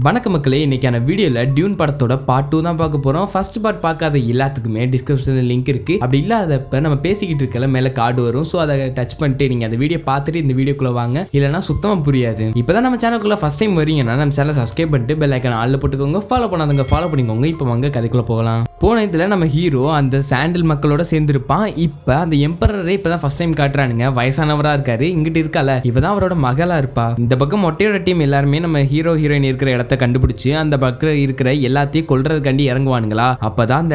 வணக்க மக்களே, இன்னைக்கான வீடியோவில் டியூன் படத்தோட பார்ட் 2 தான் பார்க்க போகிறோம். ஃபர்ஸ்ட் பார்ட் பார்க்காத எல்லாத்துக்குமே டிஸ்கிரிப்ஷனில் லிங்க் இருக்குது. அப்படி இல்லாதப்ப நம்ம பேசிக்கிட்டு இருக்கல மேலே கார்டு வரும். ஸோ அதை டச் பண்ணிட்டு நீங்கள் அந்த வீடியோ பார்த்துட்டு இந்த வீடியோக்குள்ளே வாங்க, இல்லைனா சுத்தமாக புரியாது. இப்போ தான் நம்ம சேனலுக்குள்ளே ஃபஸ்ட் டைம் வரீங்கன்னா நம்ம சேனலை சப்ஸ்கிரைப் பண்ணிட்டு பெல் ஐக்கான ஆளில் போட்டுக்கோங்க. ஃபாலோ பண்ணாதவங்க ஃபாலோ பண்ணிக்கோங்க. இப்போ வாங்க கதைக்குள்ளே போகலாம். போன இதில் நம்ம ஹீரோ அந்த சாண்டில் மக்களோட சேர்ந்துருப்பான். இப்போ அந்த எம்பரரை இப்போ தான் ஃபஸ்ட் டைம் காட்டுறானுங்க. வயசானவராக இருக்காரு. இங்கிட்டு இருக்கால இப்போ தான் அவரோட மகளாக இருப்பா. இந்த பக்கம் மொட்டையோட டீம் எல்லாருமே நம்ம ஹீரோ ஹீரோயின் இருக்கிற இடத்த கண்டுபிடிச்சு அந்த பக்கம் இருக்கிற எல்லாத்தையும் கொல்றதுக்காண்டி இறங்குவானுங்களா. அப்பதான் அந்த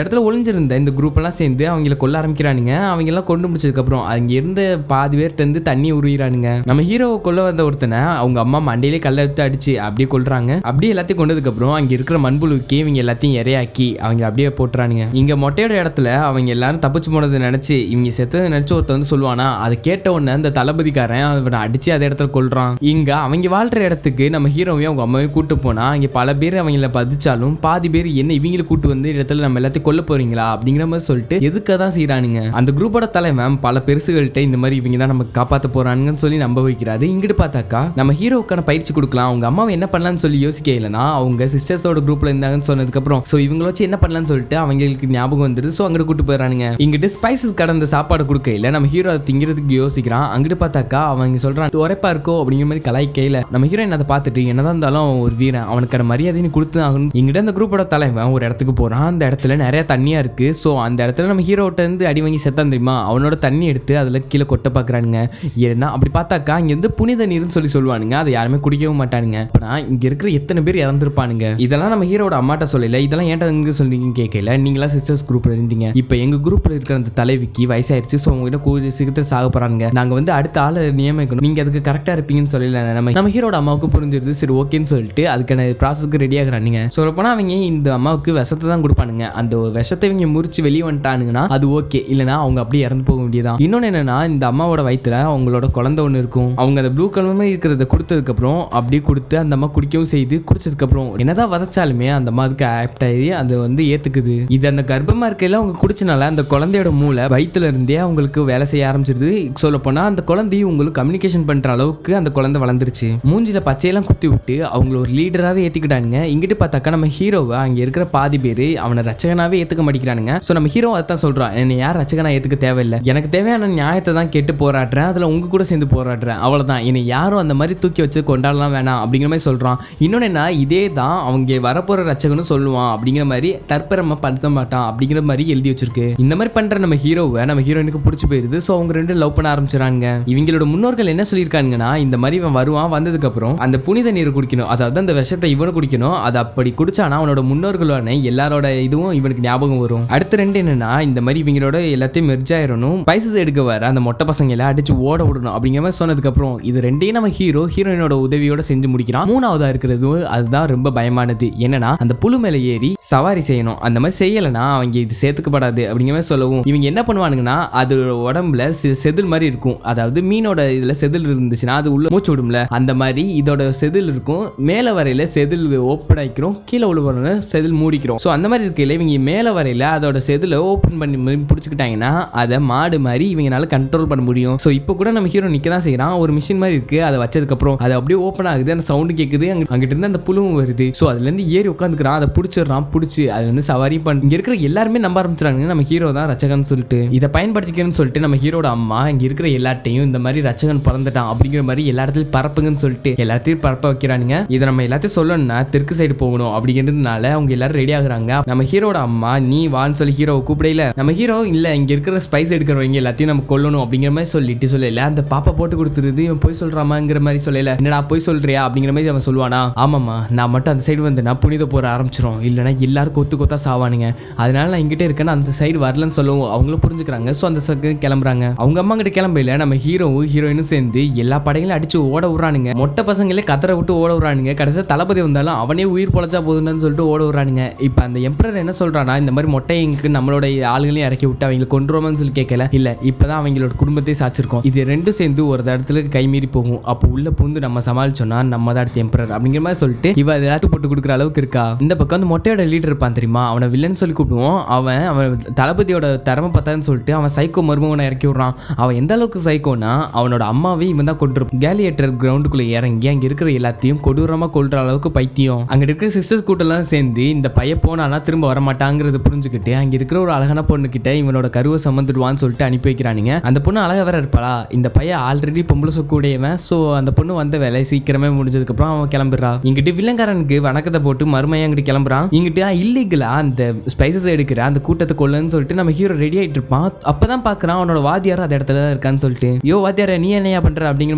இடத்துல ஒளிஞ்சிருந்த இந்த குரூப் எல்லாம் சேர்ந்து அவங்கள கொல்ல ஆரம்பிக்கிறானுங்க. அவங்க எல்லாம் கொண்டு முடிச்சதுக்கு அப்புறம் அங்க இருந்த பாதி பேர்ட்ட இருந்து தண்ணி உருகிறானுங்க. நம்ம ஹீரோவை கொல்ல வந்த ஒருத்தனை அவங்க அம்மா மண்டையிலே கல்ல எடுத்து அடிச்சு அப்படியே கொல்றாங்க. அப்படியே எல்லாத்தையும் கொண்டதுக்கு அப்புறம் அங்க இருக்கிற மண்புழுக்கி இவங்க எல்லாத்தையும் இரையாக்கி அவங்க அப்படியே போட்டுறானுங்க. இங்க மொட்டையோட இடத்துல அவங்க எல்லாரும் தப்பிச்சு போனதை நினைச்சு இவங்க செத்ததை நினைச்சு ஒருத்த வந்து சொல்லுவானா. அதை கேட்ட உடனே அந்த தளபதிக்காரன் அவனை அடிச்சு அதே இடத்துல கொல்றான். இங்க அவங்க வாழ்ற இடத்துக்கு நம்ம ஹீரோவையும் அவங்க அம்மாவையும் கூட்டு போனா இங்க பல பேர் அவங்கள பதிச்சாலும் பாதி பேர் என்ன இவங்களை கூட்டு வந்து இடத்துல நம்ம எல்லாத்தையும் கொல்ல போறீங்களா அப்படிங்கிற மாதிரி சொல்லிட்டு எதுக்காக தான் செய்யறானுங்க. அந்த குரூப்போட தலைவன் பல பெருசுகள்கிட்ட இந்த மாதிரி இவங்க தான் நமக்கு காப்பாற்ற போறானுங்கன்னு சொல்லி நம்ப வைக்கிறாரு. இங்கிட்டு பார்த்தாக்கா நம்ம ஹீரோவுக்கான பயிற்சி கொடுக்கலாம், அவங்க அம்மாவை என்ன பண்ணலாம்னு சொல்லி யோசிக்க இல்லைனா அவங்க சிஸ்டர்ஸோட குரூப்ல இருந்தாங்கன்னு சொன்னதுக்கு அப்புறம் ஸோ இவங்களை வச்சு என்ன பண்ணலாம்னு சொல்லிட்டு அவங்களுக்கு ஞாபகம் வந்துருது. ஸோ அங்கிட்டு கூட்டு போயிடறானுங்க. இங்கிட்டு ஸ்பைசஸ் கடந்த சாப்பாடு கொடுக்க இல்லை நம்ம ஹீரோ அதை திங்கிறதுக்கு யோசிக்கிறான். அங்கிட்டு பார்த்தாக்கா அவங்க சொல்றான் உரைப்பா இருக்கோ அப்படிங்கிற மாதிரி கலாய்க்கையில நம்ம ஹீரோயின் அதை பார்த்துட்டு என்னதான் இருந்தாலும் ஒரு வீரன் அவனுக்கான மரியாதைன்னு கொடுத்து ஆகணும். இங்கிட்ட அந்த குரூப்போட தலைவன் ஒரு இடத்துக்கு போறான். அந்த இடத்துல நிறைய தண்ணியா இருக்கு. ஸோ அந்த இடத்துல நம்ம ஹீரோட்ட இருந்து அடி வாங்கி செத்தான் தெரியுமா, அவனோட தண்ணி எடுத்து அதுல கீழே கொட்ட பாக்குறானுங்க. ஏன்னா அப்படி பார்த்தாக்கா இங்க இருந்து புனித நீர்னு சொல்லி சொல்லுவானுங்க. அதை யாருமே குடிக்கவும் மாட்டானுங்க. ஆனா இங்க இருக்கிற எத்தனை பேர் இறந்துருப்பானுங்க. இதெல்லாம் நம்ம ஹீரோட அம்மாட்ட சொல்லல. இதெல்லாம் ஏன்டா சொல்றீங்கன்னு கேட்கல. நீங்களா சிஸ்டர்ஸ் குரூப்ல இருந்தீங்க. இப்ப எங்க குரூப்ல இருக்கிற அந்த தலைவிக்கு வயசாயிருச்சு. ஸோ உங்ககிட்ட கூடிய சீக்கிரத்தில் சாக போறாங்க. நாங்க வந்து அடுத்த ஆளை நியமிக்கணும், நீங்க அதுக்கு கரெக்டா இருப்பீங்கன்னு சொல்லல. நம்ம ஹீரோட அம்மாவுக்கு புரிஞ்சிருது. சரி ஓகேன்னு சொல்லிட்டு அதுக்கான ப்ராசஸ்க்கு ரெடி ஆகுறானுங்க. சொல்லப்போனா அவங்க இந்த அம்மாவுக்கு விஷத்தை தான் கொடுப்பானுங்க. அந்த விஷத்தை இவங்க முறிச்சு வெளியே வந்துட்டானுங்கன்னா அது ஓகே, இல்லைனா அவங்க அப்படியே இறந்து போக வேண்டியதான். இன்னொன்னு என்னன்னா இந்த அம்மாவோட வயிற்றுல அவங்களோட குழந்தை ஒன்று இருக்கும். அவங்க அந்த ப்ளூ கலர் இருக்கிறத கொடுத்ததுக்கு அப்புறம் அப்படியே கொடுத்து அந்த அம்மா குடிக்கவும் செய்து குடிச்சதுக்கு அப்புறம் என்னதான் வதச்சாலுமே அந்த அம்மாவுக்கு ஆப்ட் ஆகி அது வந்து ஏத்துக்குது. இது அந்த கர்ப்பமா இருக்கையில அவங்க குடிச்சனால அந்த குழந்தையோட மூளை வயிற்றுல இருந்தே அவங்களுக்கு வேலை செய்ய ஆரம்பிச்சிருது. சொல்ல போனா அந்த குழந்தையும் உங்களுக்கு கம்யூனிகேஷன் பண்ற அளவுக்கு அந்த குழந்தை வளர்ந்துருச்சு. மூஞ்சில பச்சையெல்லாம் குத்தி விட்டு அவங்கள ஒரு லீடராகவே ஏற்றிக்கிட்டானுங்க. இங்கிட்டு பார்த்தாக்கா நம்ம ஹீரோவை அங்கே இருக்கிற பாதி பேர் அவனை ரச்சகனாவே ஏற்றுக்க மாட்டேங்கிறானுங்க. ஸோ நம்ம ஹீரோ அதான் சொல்கிறான், என்னை யார் ரச்சகனா ஏற்றுக்க தேவையில்லை, எனக்கு தேவையான நியாயத்தை தான் கேட்டு போராடுறேன், அதில் உங்க கூட சேர்ந்து போராடுறேன், அவ்வளோதான், என்னை யாரும் அந்த மாதிரி தூக்கி வச்சு கொண்டாடலாம் வேணாம் அப்படிங்கிற மாதிரி சொல்கிறான். இன்னொன்று என்ன, இதே தான் அவங்க வரப்போகிற ரச்சகன்னு சொல்லுவான் அப்படிங்கிற மாதிரி தற்பரமா படுத்த மாட்டான் அப்படிங்கிற மாதிரி எழுதி வச்சிருக்கு. இந்த மாதிரி பண்ணுற நம்ம ஹீரோவை நம்ம ஹீரோயினுக்கு பிடிச்சி போயிருது. ஸோ அவங்க ரெண்டு லவ் பண்ண ஆரம்பிச்சிடறாங்க. இவங்களோட முன்னோர்கள் என்ன சொல்லியிருக்காங்கன்னா இந்த மாதிரி இவன் வருவான், வந்ததுக்கு அப்புறம் அந்த புனித நீர் குடிக்கணும், அதாவது அந்த விஷத்தை இவனு குடிக்கணும். அது அப்படி குடிச்சானா அவனோட முன்னோர்களான எல்லாரோட இதுவும் இவனுக்கு ஞாபகம் வரும். அடுத்த ரெண்டு என்னன்னா இந்த மாதிரி இவங்களோட எல்லாத்தையும் மெர்ஜ் ஆயிரணும், ஸ்பைசஸ் எடுக்க வர அந்த மொட்டை பசங்க எல்லாம் அடிச்சு ஓட விடணும் அப்படிங்கிற மாதிரி சொன்னதுக்கு அப்புறம் இது ரெண்டையும் நம்ம ஹீரோயினோட உதவியோட செஞ்சு முடிக்கிறான். மூணாவதா இருக்கிறது அதுதான் ரொம்ப பயமானது. என்னன்னா அந்த புழு மேல ஏறி சவாரி செய்யணும். அந்த மாதிரி செய்யலைன்னா அவங்க இது சேர்த்துக்கப்படாது அப்படிங்கிற மாதிரி சொல்லவும் இவங்க என்ன பண்ணுவானுங்கன்னா அதோட உடம்புல செதில் மாதிரி இருக்கும். அதாவது மீனோட இதுல செதில் இருந்துச்சுன்னா அது உள்ள மூச்சு விடும்ல, அந்த மாதிரி இதோட செதில் இருக்கும். மேல வரையில செதில் ஓப்பன் ஆகிக்கிறோம், கீழே உள்ள செதில் மூடிக்கிறோம். ஸோ அந்த மாதிரி இருக்கையில இவங்க மேல வரையில அதோட செதில ஓப்பன் பண்ணி பிடிச்சிக்கிட்டாங்கன்னா அதை மாடு மாதிரி இவங்களால கண்ட்ரோல் பண்ண முடியும். ஸோ இப்போ கூட நம்ம ஹீரோ நிக்க தான் செய்யறான். ஒரு மிஷின் மாதிரி இருக்கு, அதை வச்சதுக்கு அப்புறம் அது அப்படியே ஓப்பன் ஆகுது, அந்த சவுண்டு கேட்குது, அங்கிட்ட இருந்து அந்த புழுவும் வருது. ஸோ அதுல இருந்து ஏறி உட்காந்துக்கிறான், அதை பிடிச்சிடறான். பிடிச்சி அதுல இருந்து சவாரி பண்ணி இங்க இருக்கிற எல்லாருமே நம்ப ஆரம்பிச்சிடாங்க நம்ம ஹீரோ தான் ரச்சகன் சொல்லிட்டு. இதை பயன்படுத்திக்கிறேன்னு சொல்லிட்டு நம்ம ஹீரோட அம்மா இங்க இருக்கிற எல்லாட்டையும் இந்த மாதிரி ரச்சகன் பிறந்துட்டான் அப்படிங்கிற மாதிரி எல்லா இடத்துலையும் பரப்புங்கன்னு சொல்லிட்டு எல்லாத்தையும் பரப்ப வைக்கிறானுங்க. இதை நம்ம எல்லாத்தையும் சொல்லணும்னா தெற்கு சைடு போகணும் அப்படிங்கிறதுனால அவங்க எல்லாரும் ரெடி ஆகுறாங்க. நம்ம ஹீரோட அம்மா நீ வான்னு சொல்லி ஹீரோவை கூப்பிடையில நம்ம ஹீரோ இல்ல இங்க இருக்கிற ஸ்பைஸ் எடுக்கிறவங்க எல்லாத்தையும் நம்ம கொல்லணும் அப்படிங்கிற மாதிரி சொல்லிட்டு சொல்லல அந்த பாப்பா போட்டு கொடுத்துருது. இவன் போய் சொல்றாமாங்கிற மாதிரி சொல்லல. என்னடா போய் சொல்றியா அப்படிங்கிற மாதிரி அவன் சொல்லுவானா. ஆமாமா நான் மட்டும் அந்த சைடு வந்து நான் புனித போற ஆரம்பிச்சிரும், இல்லைன்னா எல்லாரும் கொத்து கொத்தா சாவானுங்க, அதனால நான் இங்கிட்டே இருக்கேன்னு அந்த சைடு வரலன்னு சொல்லுவோம். அவங்களும் புரிஞ்சுக்கிறாங்க. ஸோ அந்த சைடு கிளம்புறாங்க. அவங்க அம்மா கிட்ட கிளம்பையில நம்ம ஹீரோவும் ஹீரோயினும் சேர்ந்து எல்லா படைகளையும் அடிச்சு ஓட விடுறானுங்க. மொட்டை பசங்களே கத்தரை விட்டு ஓட விடுறானுங்க. கடைசியா தளபதி வந்தாலும் அவனே உயிர் பொழைச்சா போதுன்னு சொல்லிட்டு ஓட விடுறானுங்க. இப்ப அந்த எம்பரர் என்ன சொல்றானா இந்த மாதிரி மொட்டைக்கு நம்மளோட ஆளுகளையும் இறக்கி விட்டு அவங்க கொண்டுருவோம்னு சொல்லி கேட்கல. இல்ல இப்பதான் அவங்களோட குடும்பத்தை சாச்சிருக்கோம், இது ரெண்டும் சேர்ந்து ஒரு இடத்துல கைமீறி போகும், அப்போ உள்ள பூந்து நம்ம சமாளிச்சோம்னா நம்ம தான் அடுத்த எம்பரர் அப்படிங்கிற மாதிரி சொல்லிட்டு இவ அதை ஆட்டு போட்டு கொடுக்குற அளவுக்கு இருக்கா. இந்த பக்கம் வந்து மொட்டையோட லீடர் இருப்பான் தெரியுமா, அவனை வில்லன் சொல்லி கூப்பிடுவோம். அவன் தளபதியோட திறமை பார்த்தான்னு சொல்லிட்டு அவன் சைக்கோ மருமகனை இறக்கி விடுறான். அவன் எந்த அளவுக்கு சைக்கோனா அவனோட அம்மாவே இவன் தான் கொண்டிருப்பான். கேலியேட்டர் கிரவுண்டுக்குள்ள இறங்கி அங்க இருக்கிற எல்லாத்தையும் கொடூரமா கொல்ற அளவுக்கு பைத்தியம். அங்க இருக்கிற சிஸ்டர்ஸ் கூட்டெல்லாம் சேர்ந்து இந்த பையன் போனானா திரும்ப வரமாட்டாங்கிறது புரிஞ்சுக்கிட்டு அங்க இருக்கிற ஒரு அழகான பொண்ணு கிட்ட இவனோட கருவை சமந்துடுவான்னு சொல்லிட்டு அனுப்பி வைக்கிறானுங்க. அந்த பொண்ணு அழகா வேற இருப்பாளா. இந்த பையன் ஆல்ரெடி பொம்பளை சொக்கூடியவன். சோ அந்த பொண்ணு வந்த வேலை சீக்கிரமே முடிஞ்சதுக்கு அப்புறம் அவன் கிளம்பிடுறான். இங்கிட்டு வில்லங்காரனுக்கு வணக்கத்தை போட்டு மறுமையா அங்கிட்டு கிளம்புறான். இங்கிட்டு இல்லீகலா அந்த ஸ்பைசஸ் எடுக்கிற அந்த கூட்டத்தை கொல்லுன்னு சொல்லிட்டு நம்ம ஹீரோ ரெடி ஆயிட்டு இருப்பான். அப்பதான் பாக்குறான் அவனோட வாத்தியார் அந்த இடத்துல இருக்கான்னு சொல்லிட்டு, யோ வாத்தியார நீ என்னையா பண்ற அப்படிங்கிற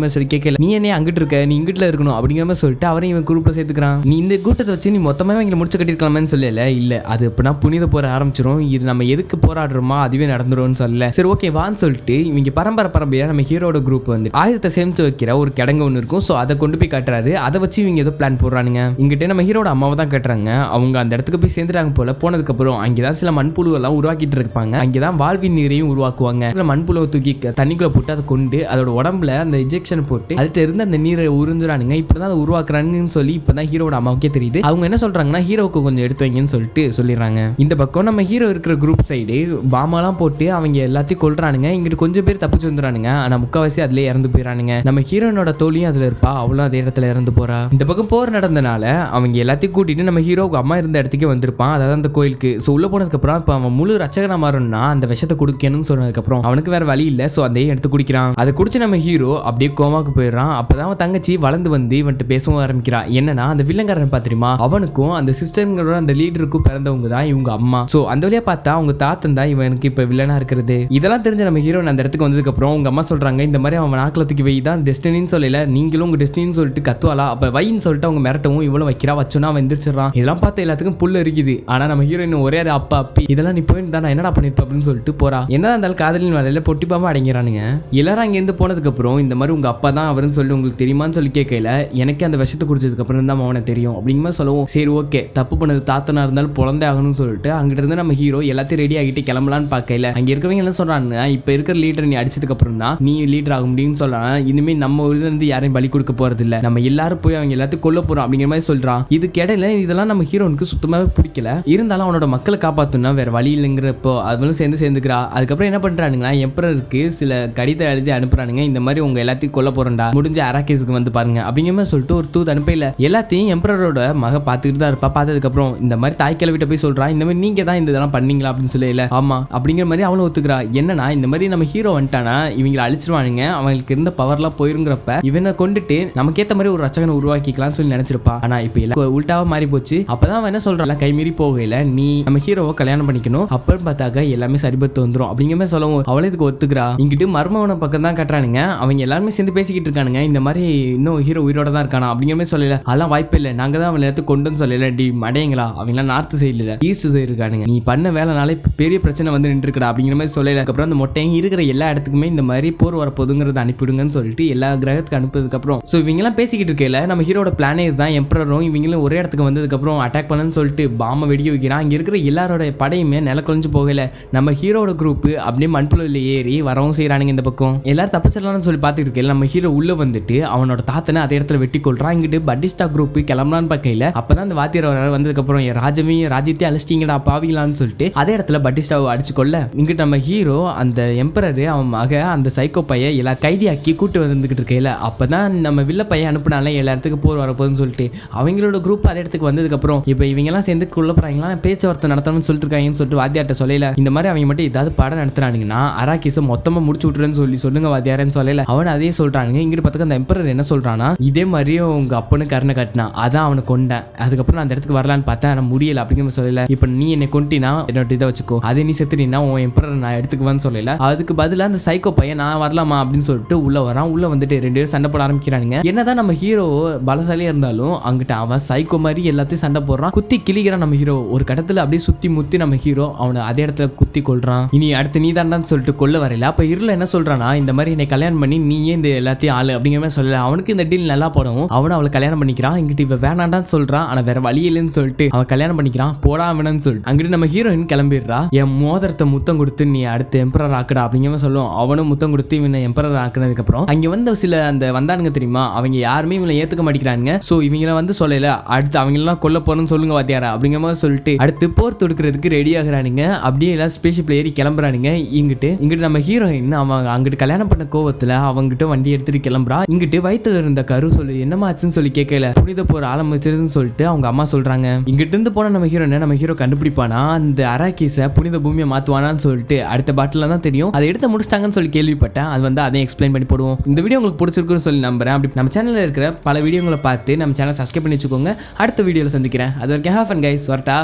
மாதிரி சொல்லி கேட்கல. நீ என்னையா அங்கிட்டு இருக்க, நீ இங்கிட்டுல இருக்கணும் அப்படிங்கிற மாதிரி சொல்லிட்டு அவரையும் இவன் குரூப்ல சேர்த்துக்கிறான். நீ இந்த கூட்டத்தை வச்சு நீ மொத்தமா இங்க முடிச்சு கட்டிருக்கலாமேன்னு சொல்லல. இல்ல அது எப்படின்னா புனித போற ஆரம்பிச்சிரும். இது நம்ம எதுக்கு போராடுறோமா அதுவே நடந்துரும்னு சொல்லல. சரி ஓகே வான்னு சொல்லிட்டு இவங்க பரம்பரையா நம்ம ஹீரோட குரூப் வந்து ஆயுதத்தை சேமிச்சு வைக்கிற ஒரு கிடங்கு ஒன்று இருக்கும். ஸோ அதை கொண்டு போய் காட்டுறாரு. அதை வச்சு இவங்க ஏதோ பிளான் போடுறானுங்க. இங்கிட்ட நம்ம ஹீரோட அம்மாவை தான் கட்டுறாங்க. அவங்க அந்த இடத்துக்கு போய் சேர்ந்துட்டாங்க போல. போனதுக்கு அப்புறம் அங்கேதான் சில மண்புழு எல்லாம் உருவாக்கிட்டு இருப்பாங்க. அங்கேதான் வாழ்வின் நீரையும் உருவாக்குவாங்க. மண்புழுவை தூக்கி தண்ணிக்குள்ள போட்டு அதை கொண்டு அதோட உடம்புல அந்த இன்ஜெக்ஷன் போட்டு அதுல இருந்து அந்த நீரை உறிஞ்சுறானுங்க. இப்பதான் அதை உருவாக்குறாங்கன்னு சொல்லி இப்பதான் ஹீரோட அம்மாவுக்கே தெரியுது. அவங்க என்ன சொல்றாங்கன்னா ஹீரோவுக்கு கொஞ்சம் எடுத்து வைங்கன்னு சொல்லிட்டு சொல்லிடுறாங்க. இந்த பக்கம் நம்ம ஹீரோ இருக்கிற குரூப் சைடு பாமெல்லாம் போட்டு அவங்க எல்லாத்தையும் கொல்றானுங்க. இங்கிட்டு கொஞ்சம் பேர் தப்பிச்சு வந்துறானுங்க. ஆனா முக்காவாசி அதுல இறந்து போயிறானுங்க. நம்ம ஹீரோனோட தோழியும் அதுல இருப்பா. அவளும் அதே இடத்துல இறந்து போறா. இந்த பக்கம் போர் நடந்தனால அவங்க எல்லாத்தையும் கூட்டிட்டு நம்ம ஹீரோவுக்கு அம்மா இருந்த இடத்துக்கு வந்திருப்பான். அதாவது அந்த கோயிலுக்கு. ஸோ உள்ள போனதுக்கு அப்புறம் இப்போ அவன் முழு ரச்சகனா மாறணும்னா அந்த விஷத்தை குடிக்கணும்னு சொன்னதுக்கு அப்புறம் அவனுக்கு வேற வழி இல்லை. ஸோ அதையும் எடுத்து குடிக்கிறான். அதை குடிச்சு நம்ம ஹீரோ அப்படியே கோமாக்கு போயிடுறான். அப்பதான் அவன் தங்கச்சி வளர்ந்து வந்து இவன்ட்டு பேசவும் ஆரம்பிக்கிறான். என்னன்னா அந்த வில்லங்காரன் பாத்திரமா அவனுக்கும் அந்த சிஸ்டர்களோட அந்த லீடருக்கும் பிறந்தவங்க தான் இவங்க அம்மா. ஸோ அந்த வழியா பார்த்தா அவங்க தாத்தன் தான் இவனுக்கு இப்ப வில்லனா இருக்கிறது. இதெல்லாம் தெரிஞ்ச நம்ம ஹீரோ அந்த இடத்துக்கு வந்ததுக்கு அப்புறம் உங்க அம்மா சொல்றாங்க இந்த மாதிரி அவன் நாக்கில தூக்கி வை தான் டெஸ்டினின்னு சொல்லல, நீங்களும் உங்க டெஸ்டினின்னு சொல்லிட்டு கத்துவாளா. அப்ப வைன்னு சொல்லிட்டு அவங்க மிரட்டவும் இவ்வளவு வைக்கிறா. வச்சோன்னா அவன் எந்திரிச்சிடறான். இதெல்லாம் பார்த்து எல்லாத்துக்கும் புல் இருக்குது. ஆனா நம்ம ஹீரோயின் ஒரே அப்பா அப்பி இதெல்லாம் நீ போயிருந்தா நான் என்னடா பண்ணிருப்ப அப்படின்னு சொல்லிட்டு போறா. என்னதான் இருந்தாலும் காதலின் வேலையில பொட்டிப்பாம அடங்கிறானுங்க. எல்லாரும் அங்க இருந்து போனதுக்கு அப்புறம் இந்த மாதிரி உங்க அப்பா தான் அவருன்னு சொல்லி உங்களுக்கு தெரியுமான்னு சொல்லி கேட்கல. எனக்கு அந்த விஷயத்தை குடிச்சதுக்கு அப்புறம் தான் அவனை தெரியும் அப்படிங்கிற சொல்லுவோம். சரி ஓகே தப்பு பண்ணது தாத்தனா இருந்தாலும் குழந்தை ஆகணும்னு சொல்லிட்டு அங்கிட்ட இருந்து நம்ம ஹீரோ எல்லாத்தையும் ரெடி ஆகிட்டு கிளம்பலான்னு பார்க்கல. அங்க இருக்கிறவங்க என்ன சொல்றாங்க, இப்ப இருக்கிற லீடர் நீ அடிச்சதுக்கு அப்புறம் தான் நீ லீடர் ஆக முடியும்னு சொல்றான். இனிமே நம்ம இதுல இருந்து யாரையும் பலி கொடுக்க போறது இல்ல, நம்ம எல்லாரும் போய் அவங்க எல்லாத்தையும் கொல்ல போறோம் அப்படிங்கிற மாதிரி சொல்றான். இதுக்கு இடையில இதெல்லாம் நம்ம ஹீரோனுக்கு சுத்தமாவே பிடிக்கல. இருந்தாலும் அவனோட மக்களை காப்பாத்தணும்னா வேற வழி இல்லைங்கிறப்போ அவளும் சேர்ந்துக்கிறா. அதுக்கப்புறம் என்ன பண்றானுங்களா, எம்பரருக்கு சில கடிதம் எழுதி அனுப்புறானுங்க. இந்த மாதிரி உங்க எல்லாத்தையும் கொல்ல போறேன்டா, முடிஞ்ச அராக்கேஸுக்கு வந்து பாருங்க அப்படிங்கிற மாதிரி சொல்லிட்டு ஒரு தூது அனுப்பல. எல்லாத்தையும் எம்பரரோட மக பார்த்துக்கிட்டு தான் இருப்பா. பார்த்ததுக்கு அப்புறம் இந்த மாதிரி தாய்க்கிழ விட்ட போய் சொல்றான், இந்த மாதிரி நீங்க தான் இந்த இதெல்லாம் பண்ணீங்களா அப்படின்னு சொல்லல. ஆமா அப்படிங்கிற மாதிரி அவளும் ஒத்துக்கிறா. என்னன்னா இந்த மாதிரி நம்ம ஹீரோ வந்துட்டானா இவங்களை அழிச்சிருவானுங்க, அவங்களுக்கு இருந்த பவர்லாம் போயிருங்கிறப்ப இவனை கொண்டுட்டு நமக்கு ஏத்த மாதிரி ஒரு ரச்சகனை உருவாக்கிக்கலாம்னு சொல்லி நினைச்சிருப்பா. ஆனா இப்ப எல்லாம் உல்டாவா மாறி போச்சு. அப்பதான் அவன் என்ன சொல்றான், கைமீறி போகல நீ நம்ம ஹீரோவை கல்யாணம் பண்ணிக்கணும், அப்பன்னு பார்த்தாக்க எல்லாமே சரிபட்டு வந்துடும் அப்படிங்கிற மாதிரி சொல்லவும் அவளே இதுக்கு ஒத்துக்கிறா. இங்கிட்டு மர்மவனை பக்கம் தான் கட்டுறானுங்க. அவங்க எல்லாருமே சேர்ந்து பேசிக்கிட்டு இருக்கானுங்க. இந்த மாதிரி இன்னும் ஹீரோ உயிரோட தான் இருக்கானா அப்படிங்கிற மாதிரி சொல்லல. அதெல்லாம் வாய்ப்பு இல்லை, நாங்க தான் அவன் எடுத்து கொண்டுன்னு சொல்லல. டி மடையங்களா அவங்க நார்த் சைடுல ஈஸ்ட் சைடு இருக்கானுங்க, நீ பண்ண வேலைனால பெரிய பிரச்சனை வந்து நின்று இருக்கா அப்படிங்கிற மாதிரி சொல்லல. அதுக்கப்புறம் அந்த மொட்டையும் இருக்கிற எல்லா இடத்துக்குமே இந்த மாதிரி போர் வரப்போதுங்கிறத அனுப்பிடுங்கன்னு சொல்லிட்டு எல்லா கிரகத்துக்கு அனுப்புறதுக்கு அப்புறம் ஸோ இவங்க எல்லாம் பேசிக்கிட்டு இருக்கல. நம்ம ஹீரோட பிளானே இதுதான். எம்பரரும் இவங்களும் ஒரே இடத்துக்கு வந்ததுக்கு அப்புறம் அட்டாக் பண்ணன்னு சொல்லிட்டு பாம வெடிக்க வைக்கிறான். இங்க இருக்கிற எல்லாரோட படையுமே நில குறைஞ்சு போகல. நம்ம ஹீரோட குரூப் அப்படியே மண்புழுல ஏறி வரவும் செய்யறானுங்க. இந்த பக்கம் எல்லாரும் தப்பிச்சிடலாம்னு சொல்லி பார்த்துட்டு இருக்கல. நம்ம ஹீரோ உள்ள வந்துட்டு அவனோட தாத்தனை அதே இடத்துல வெட்டி கொள்றான். இங்கிட்டு பட்டிஸ்டா குரூப் கிளம்பலான்னு பார்க்கல. அப்பதான் அந்த வாத்தியார் வந்ததுக்கு அப்புறம் ராஜ்யத்தையும் அழிச்சிட்டீங்கடா பாவிங்களான்னு சொல்லிட்டு அதே இடத்துல பட்டிஸ்டாவை அடிச்சு கொள்ள இங்கிட்டு நம்ம ஹீரோ அந்த எம்பரரு அவன் மக அந்த சைக்கோ பைய எல்லா கைதியாக்கி கூட்டு வந்துகிட்டு இருக்கல. அப்பதான் நம்ம வில்ல பையன் அனுப்பினால எல்லா இடத்துக்கு போர் வரப்போகுதுன்னு சொல்லிட்டு அவங்களோட குரூப் அதே இடத்துக்கு வந்ததுக்கு அப்புறம் இப்ப இவங்க எல்லாம் சேர்ந்து கொள்ள போறாங்களா, பேச்சுவார்த்தை நடத்தணும்னு சொல்லிட்டு இருக்காங்கன்னு சொல்லிட்டு வாத்தியார்ட்ட சொல்லல. இந்த மாதிரி அவங்க மட்டும் ஏதாவது படம் நடத்துறானுங்கன்னா அராக்கிஸை மொத்தமா முடிச்சு விட்டுருன்னு சொல்லுங்க வாத்தியாரன்னு சொல்லல. அவன் அதே சொல்றானுங்க. இங்கிட்டு பார்த்துக்க அந்த எம்பரர் என்ன சொல்றானா, இதே மாதிரியே உங்க அப்பனு கருணை கட்டினா அதான் அவனை கொண்டேன், அதுக்கப்புறம் நான் அந்த இடத்துக்கு வரலான்னு பார்த்தேன் ஆனா முடியல அப்படிங்கிற சொல்லல. இப்ப நீ என்னை கொண்டினா என்னோட இதை வச்சுக்கோ, அதே நீ செத்துட்டீங்கன்னா உன் எம்பரர் நான் எடுத்துக்குவேன்னு சொல்லல. அதுக்கு பதிலாக அந்த சைக்கோ பையன் நான் வரலாமா அப்படின்னு சொல்லிட்டு உள்ள வரான். உள்ள வந்துட்டு ரெண்டு பேரும் சண்டை போட ஆரம்பிக்கிறானுங்க. என்னதான் நம்ம ஹீரோ பலசாலியா இருந்தாலும் அங்கிட்ட அவன் சைக்கோ மாதிரி எல்லாத்தையும் சண்டை போடுறான், குத்தி கிளிக்கிறான். நம்ம ஹீரோ ஒரு கடத்துல அப்படியே சுத்தி முத்தி நம்ம ஹீரோ அவனை அதே இடத்துல குத்தி கொள்றான். இனி அடுத்து நீ தாண்டான்னு சொல்லிட்டு கொல்ல வரையில. அப்ப இருள என்ன சொல்றானா, இந்த மாதிரி என்னை கல்யாணம் பண்ணி நீயே இந்த எல்லாத்தையும் ஆளு அப்படிங்கிற மாதிரி சொல்லல. அவனுக்கு இந்த டீல் நல்லா போடவும் அவனை அவளை கல்யாணம் பண்ணிக்கிறான். இங்கிட்டு இவ வேணாண்டான்னு சொல்றான். ஆனா வேற வழி இல்லைன்னு சொல்லிட்டு அவன் கல்யாணம் பண்ணிக்கிறான். போடா வேணும்னு சொல்லிட்டு அங்கிட்டு நம்ம ஹீரோயின் கிளம்பிடுறா. என் மோதிரத்தை முத்தம் கொடுத்து நீ அடுத்து எம்பரர் ஆக்குடா அப்படிங்கிற சொல்லுவோம். அவனும் முத்தம் கொடுத்து இவனை எம்பரர் ஆக்குனதுக்கு அப்புறம் அங்க வந்து சில அந்த வந்தானுங்க தெரியுமா, அவங்க யாருமே இவனை ஏத்துக்க மாட்டேங்கிறாங்க. சோ இவங்கள வந்து சொல்லல, அடுத்து அவங்க எல்லாம் கொல்ல போறேன்னு சொல்லுங்க வாத்தியாரா அப்படிங்கிற சொல்லிட்டு அடுத்து போர் தொடுக்கிறதுக்கு ரெடி ஆகுறானுங்க. அப்படியே எல்லாம் ஸ்பேஸ்ஷிப்ல ஏறி கிளம்புறானுங்க. இங்கிட்டு நம்ம ஹீரோயின் அவன் அங்கிட்டு கல்யாணம் பண்ண கோவத்துல அவங்கிட்ட வண்டி எடுத்துட்டு கிளம்புறா. இங்கிட்டு வயித்துல இருந்த கரு சொல்லி என்னமா ஆச்சுன்னு சொல்லி கேட்கல. புனித போர் ஆரம்பிச்சிருன்னு சொல்லிட்டு அவங்க அம்மா சொல்றாங்க. இங்கிட்டு இருந்து போன நம்ம ஹீரோ கண்டுபிடிப்பானா அந்த அராக்கிஸ புனித பூமியை மாத்துவானான்னு சொல்லிட்டு அடுத்த பாட்டில தான் தெரியும். அதை எடுத்து முடிச்சிட்டாங்கன்னு சொல்லி கேள்விப்பட்டேன். அது வந்து அதையும் எக்ஸ்பிளைன் பண்ணி போடுவோம். இந்த வீடியோ உங்களுக்கு பிடிச்சிருக்குன்னு சொல்லி நம்புறேன். அப்படி நம்ம சேனல்ல இருக்கிற பல வீடியோங்களை பார்த்து நம்ம சேனல் சப்ஸ்கிரைப் பண்ணி வச்சுக்கோங்க. அடுத்த வீடியோல சந்திக்கிறேன். அது வரைக்கும் ஹேவ் ஃபன் கைஸ். வரட்டா.